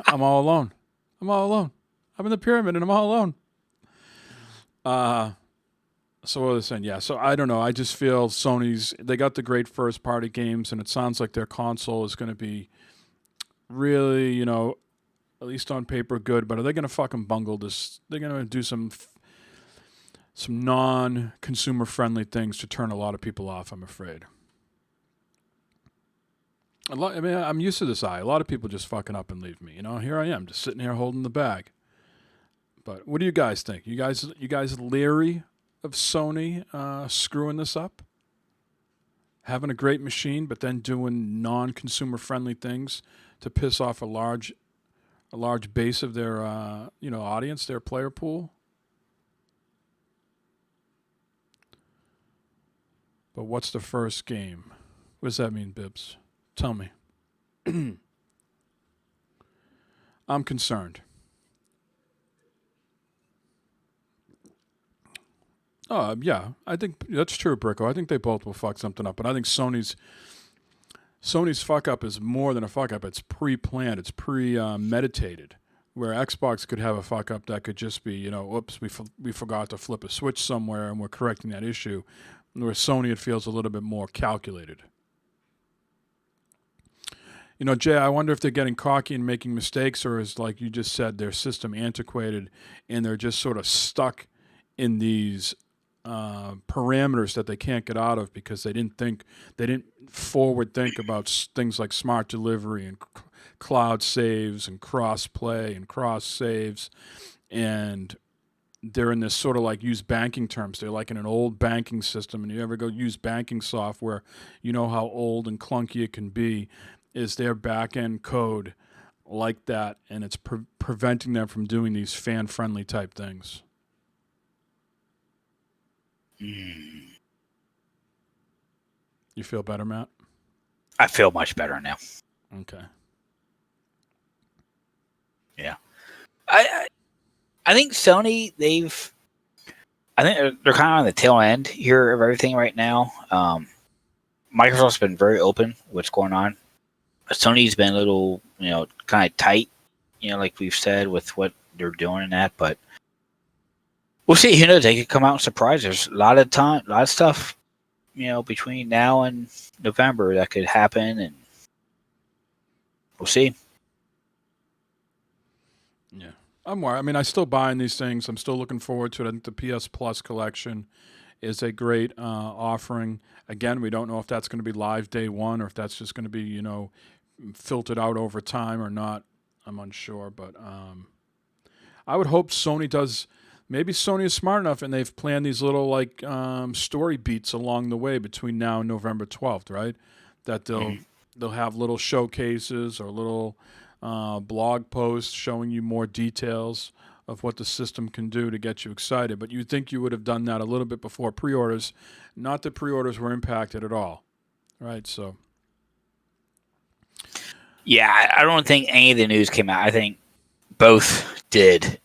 I'm all alone. I'm in the pyramid and I'm all alone. So what was I saying? Yeah, so I don't know. I just feel they got the great first party games, and it sounds like their console is going to be really, you know, at least on paper, good. But are they going to fucking bungle this? They're going to do some non-consumer friendly things to turn a lot of people off, I'm afraid. I mean, I'm used to this. A lot of people just fucking up and leave me. You know, here I am, just sitting here holding the bag. But what do you guys think? You guys leery of Sony screwing this up? Having a great machine, but then doing non-consumer friendly things to piss off a large base of their audience, their player pool. But what's the first game? What does that mean, Bibbs? Tell me. I'm concerned. Yeah, I think that's true, Bricko. I think they both will fuck something up, but I think Sony's fuck up is more than a fuck up. It's pre-planned. It's pre-meditated. Where Xbox could have a fuck up that could just be, oops, we forgot to flip a switch somewhere and we're correcting that issue. Where Sony, it feels a little bit more calculated. Jay, I wonder if they're getting cocky and making mistakes, or is, like you just said, their system antiquated and they're just sort of stuck in these parameters that they can't get out of because they didn't forward think about things like smart delivery and cloud saves and cross play and cross saves, and they're in this sort of like use banking terms. They're like in an old banking system, and you ever go use banking software, you know how old and clunky it can be. Is their back end code like that, and it's preventing them from doing these fan friendly type things? You feel better, Matt? I feel much better now. Okay. Yeah. I think Sony, I think they're kind of on the tail end here of everything right now. Microsoft's been very open with what's going on. Sony's been a little, kind of tight, like we've said, with what they're doing and that, but we'll see. Who knows? They could come out and surprise. There's a lot of stuff, between now and November that could happen, and we'll see. Yeah. I'm worried. I mean, I'm still buying these things. I'm still looking forward to it. I think the PS Plus collection is a great offering. Again, we don't know if that's going to be live day one or if that's just going to be, filtered out over time or not. I'm unsure, but I would hope Sony does. Maybe Sony is smart enough and they've planned these little story beats along the way between now and November 12th, right? That they'll have little showcases or little blog posts showing you more details of what the system can do to get you excited. But you'd think you would have done that a little bit before pre-orders. Not that pre-orders were impacted at all, right? So, yeah, I don't think any of the news came out. I think both did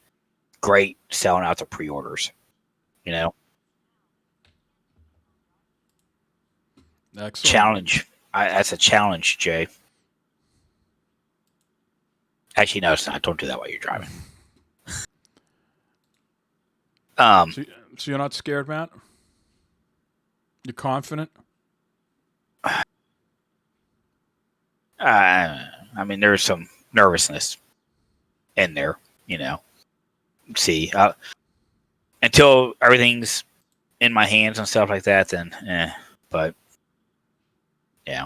great selling out the pre-orders. Excellent. Challenge. That's a challenge, Jay. Actually, no, it's not. Don't do that while you're driving. So you're not scared, Matt? You're confident? I mean, there's some nervousness in there, See, until everything's in my hands and stuff like that, then, but, yeah.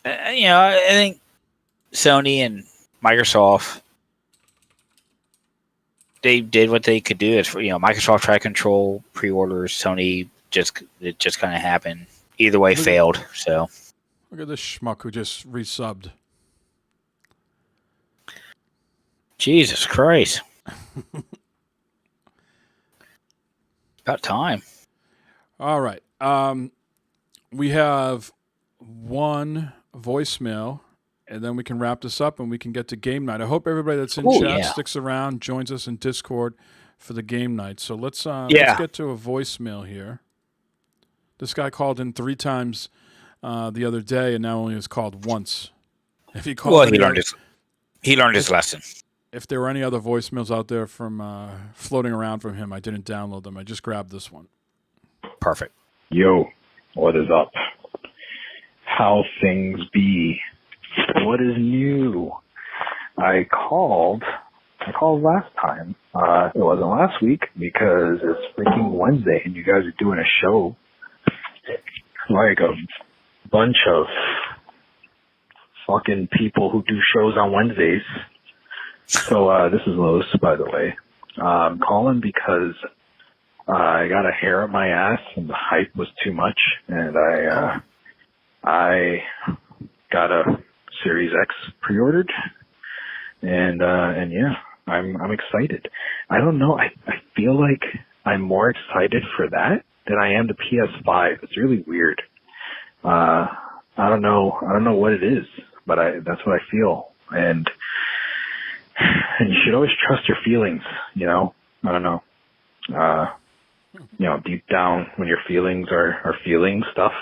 I think Sony and Microsoft, they did what they could do. It's Microsoft tried to control pre-orders. Sony it just kind of happened. Either way, failed. So look at this schmuck who just resubbed. Jesus Christ! About time. All right. we have one voicemail, and then we can wrap this up and we can get to game night. I hope everybody that's in Oh, chat yeah. sticks around, joins us in Discord for the game night. So let's get to a voicemail here. This guy called in 3 times the other day, and now only has called once. If he called, he learned his lesson. If there were any other voicemails out there from floating around from him, I didn't download them. I just grabbed this one. Perfect. Yo, what is up? How things be? What is new? I called last time. It wasn't last week because it's freaking Wednesday and you guys are doing a show. Like a bunch of fucking people who do shows on Wednesdays. So this is Los, by the way. I'm calling because I got a hair up my ass and the hype was too much, and I got a Series X pre-ordered, and yeah, I'm excited. I don't know. I feel like I'm more excited for that than I am the PS5. It's really weird. I don't know what it is, but that's what I feel. And you should always trust your feelings, you know? I don't know. You know, deep down when your feelings are feeling stuff,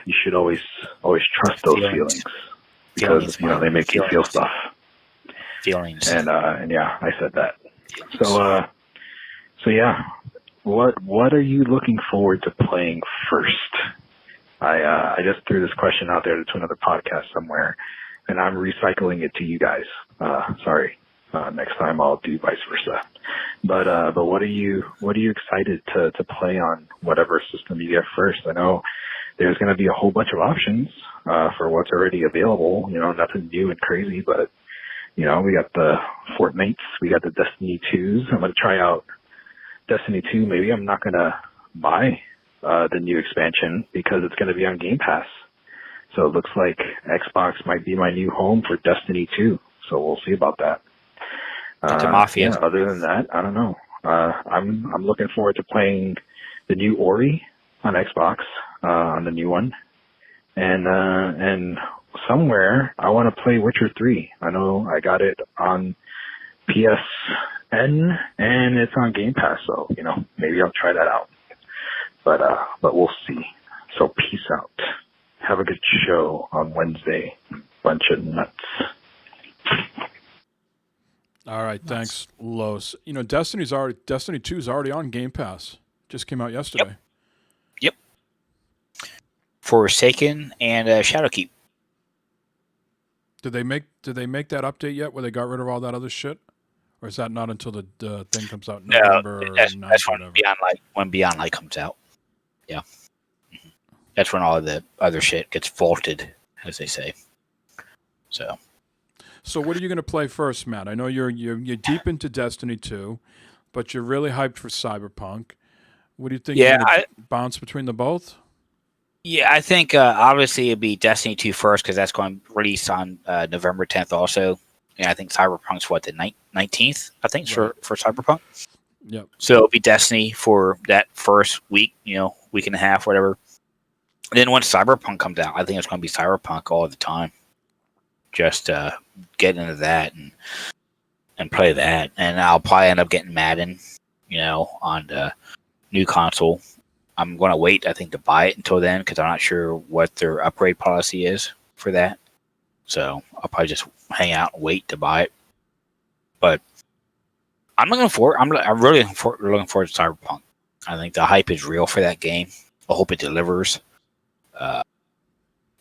you should always trust those feelings because, you know, they make you feel stuff. Feelings. And yeah, I said that. So yeah, what are you looking forward to playing first? I just threw this question out there to another podcast somewhere, and I'm recycling it to you guys. Sorry. Next time I'll do vice versa. But what are you excited to play on whatever system you get first? I know there's going to be a whole bunch of options, for what's already available, you know, nothing new and crazy, but you know, we got the Fortnites, we got the Destiny 2s. I'm going to try out Destiny 2. Maybe I'm not going to buy, the new expansion because it's going to be on Game Pass. So it looks like Xbox might be my new home for Destiny 2. So we'll see about that. Mafia. Yeah, other than that, I don't know. I'm looking forward to playing the new Ori on Xbox, on the new one. And somewhere I want to play Witcher 3. I know I got it on PSN and it's on Game Pass, so, you know, maybe I'll try that out. But we'll see. So peace out. Have a good show on Wednesday. Bunch of nuts. All right, thanks, Los. You know, Destiny 2 is already on Game Pass. Just came out yesterday. Yep. Forsaken and Shadowkeep. Did they make that update yet where they got rid of all that other shit? Or is that not until the thing comes out in November? That's when Beyond Light comes out. Yeah. Mm-hmm. That's when all the other shit gets vaulted, as they say. So what are you going to play first, Matt? I know you're deep into Destiny 2, but you're really hyped for Cyberpunk. What do you think? Yeah, you're gonna bounce between the both? Yeah, I think obviously it'd be Destiny 2 first because that's going to release on November 10th also. Yeah, I think Cyberpunk's the 19th, I think, for Cyberpunk. Yep. So it'll be Destiny for that first week, you know, week and a half, whatever. And then once Cyberpunk comes out, I think it's going to be Cyberpunk all the time. Just get into that and play that. And I'll probably end up getting Madden, you know, on the new console. I'm going to wait, I think, to buy it until then because I'm not sure what their upgrade policy is for that. So I'll probably just hang out and wait to buy it. But I'm really looking forward to Cyberpunk. I think the hype is real for that game. I hope it delivers.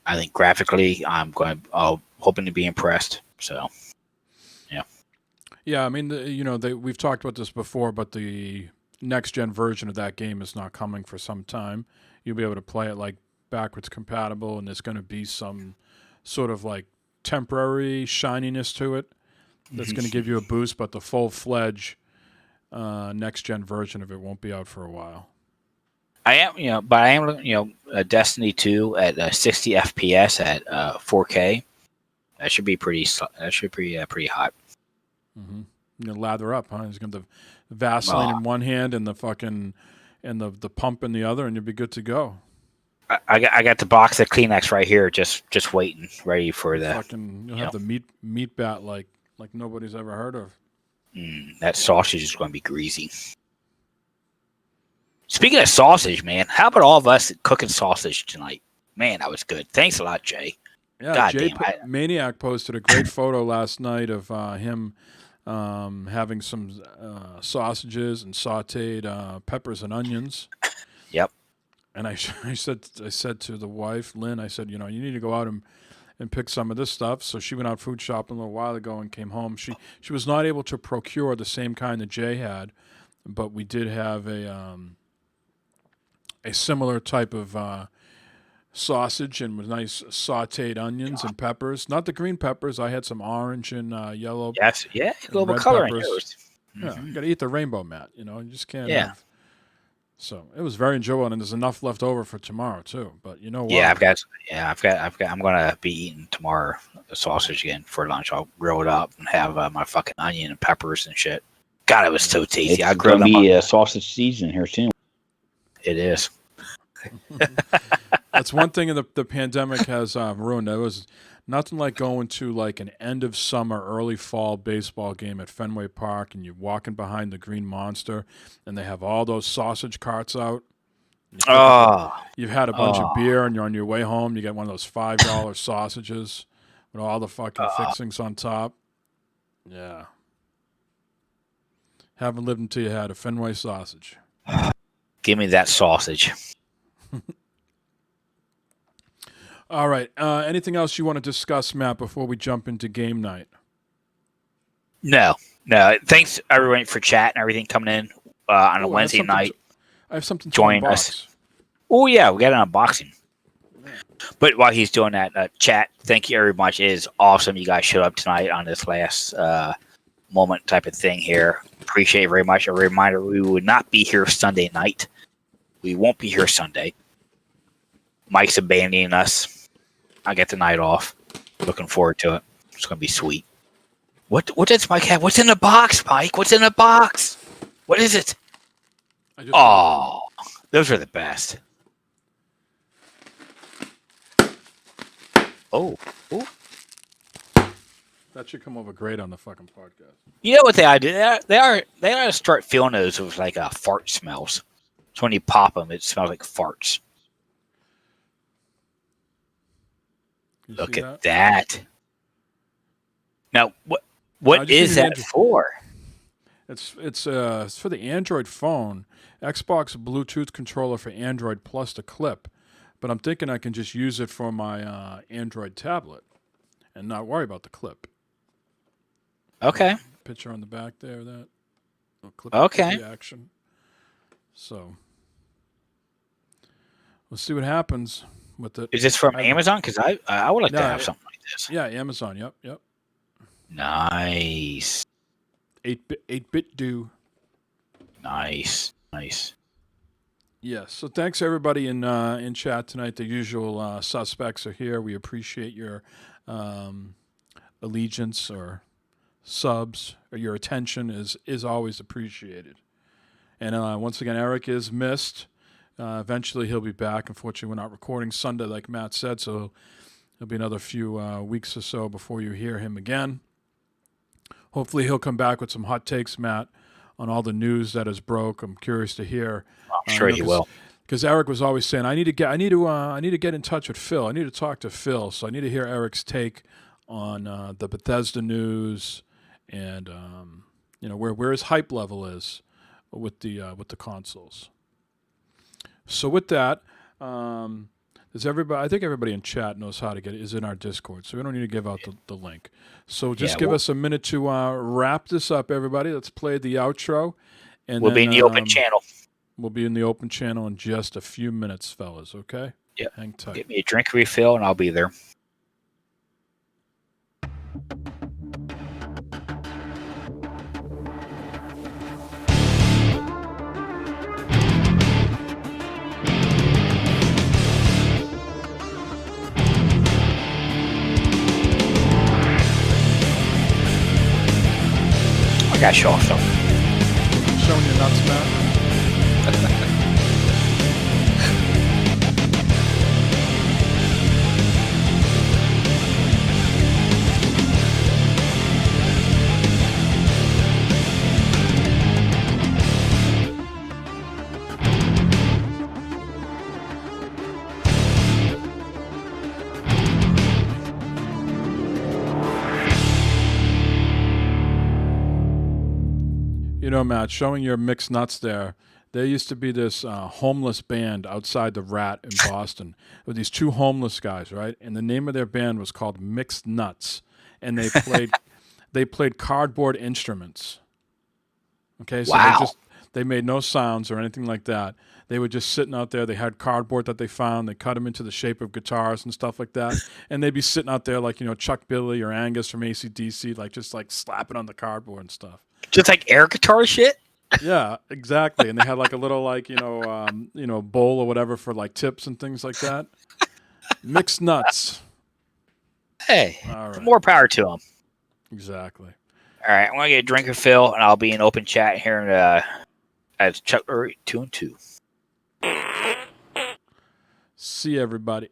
I think graphically, I'm hoping to be impressed. So, yeah. Yeah, I mean, we've talked about this before, but the next-gen version of that game is not coming for some time. You'll be able to play it like backwards compatible, and there's going to be some sort of like temporary shininess to it that's going to give you a boost, but the full-fledged next-gen version of it won't be out for a while. I am, Destiny 2 at 60 FPS at 4K. That should be pretty hot. Mm-hmm. You lather up, huh? He's got the Vaseline in one hand and the fucking and the pump in the other, and you'll be good to go. I got the box of Kleenex right here, just waiting, ready for the. Fucking, you'll have the meat bat like nobody's ever heard of. That sausage is going to be greasy. Speaking of sausage, man, how about all of us cooking sausage tonight? Man, that was good. Thanks a lot, Jay. Yeah, God Jay damn, Maniac posted a great photo last night of him having some sausages and sautéed peppers and onions. Yep. And I said to the wife, Lynn, I said, you need to go out and pick some of this stuff. So she went out food shopping a little while ago and came home. She was not able to procure the same kind that Jay had, but we did have a similar type of sausage and with nice sautéed onions and peppers. Not the green peppers. I had some orange and yellow. Yes, yeah, a little bit red color in peppers. yours. Yeah, you got to eat the rainbow, Matt. You just can't. Yeah. So it was very enjoyable, and there's enough left over for tomorrow too. But you know what? Yeah, I'm gonna be eating tomorrow sausage again for lunch. I'll grill it up and have my fucking onion and peppers and shit. God, it was so tasty. It's going to be sausage season here soon. It is. That's one thing the pandemic has ruined. There was nothing like going to like an end of summer, early fall baseball game at Fenway Park, and you're walking behind the Green Monster, and they have all those sausage carts out. You've had a bunch of beer, and you're on your way home. You get one of those $5 sausages with all the fucking fixings on top. Yeah. Haven't lived until you had a Fenway sausage. Give me that sausage. All right. Anything else you want to discuss, Matt, before we jump into game night? No. Thanks, everyone, for chat and everything coming in on a Wednesday night. I have something to join us. Oh, yeah. We got an unboxing. But while he's doing that, chat, thank you very much. It is awesome you guys showed up tonight on this last moment type of thing here. Appreciate it very much. A reminder, we would not be here Sunday night. We won't be here Sunday. Mike's abandoning us. I get the night off. Looking forward to it. It's going to be sweet. What does Mike have? What's in the box, Mike? What's in the box? What is it? Oh, those are the best. Oh. That should come over great on the fucking podcast. You know what they ought to do? They ought to start filling those with like fart smells. So when you pop them, it smells like farts. Look at that. Now, what is that for? It's for the Android phone, Xbox Bluetooth controller for Android plus the clip. But I'm thinking I can just use it for my Android tablet and not worry about the clip. Okay. Picture on the back there, that. Clip okay. Action. So we'll see what happens with it. Is this from Amazon? Because I would like to have something like this. Yeah, Amazon. Yep. Nice. 8-bit do. Nice. Yes. So thanks everybody in chat tonight. The usual suspects are here. We appreciate your allegiance or subs or your attention is always appreciated. And once again, Eric is missed. Eventually he'll be back. Unfortunately, we're not recording Sunday like Matt said, so it'll be another few weeks or so before you hear him again. Hopefully he'll come back with some hot takes, Matt, on all the news that is broke. I'm curious to hear. I'm sure he will. Because Eric was always saying, I need to get in touch with Phil. I need to talk to Phil. So I need to hear Eric's take on the Bethesda news and where his hype level is with the consoles. So with that, I think everybody in chat knows how to get it. Is in our Discord, so we don't need to give out the link. So just give us a minute to wrap this up, everybody. Let's play the outro, and we'll be in the open channel. We'll be in the open channel in just a few minutes, fellas. Okay? Yeah. Hang tight. Get me a drink refill, and I'll be there. I got show off something. Showing your nuts, Matt. You know, Matt, showing your mixed nuts there. There used to be this homeless band outside the Rat in Boston with these two homeless guys, right? And the name of their band was called Mixed Nuts, and they played cardboard instruments. Okay, so Wow. they made no sounds or anything like that. They were just sitting out there. They had cardboard that they found. They cut them into the shape of guitars and stuff like that. And they'd be sitting out there like, Chuck Billy or Angus from AC/DC, just slapping on the cardboard and stuff. Just like air guitar shit? Yeah, exactly. And they had like a little bowl or whatever for like tips and things like that. Mixed nuts. Hey, All right. more power to them. Exactly. All right, I'm going to get a drink refill, and I'll be in open chat here at Chuck 2 and 2. See everybody.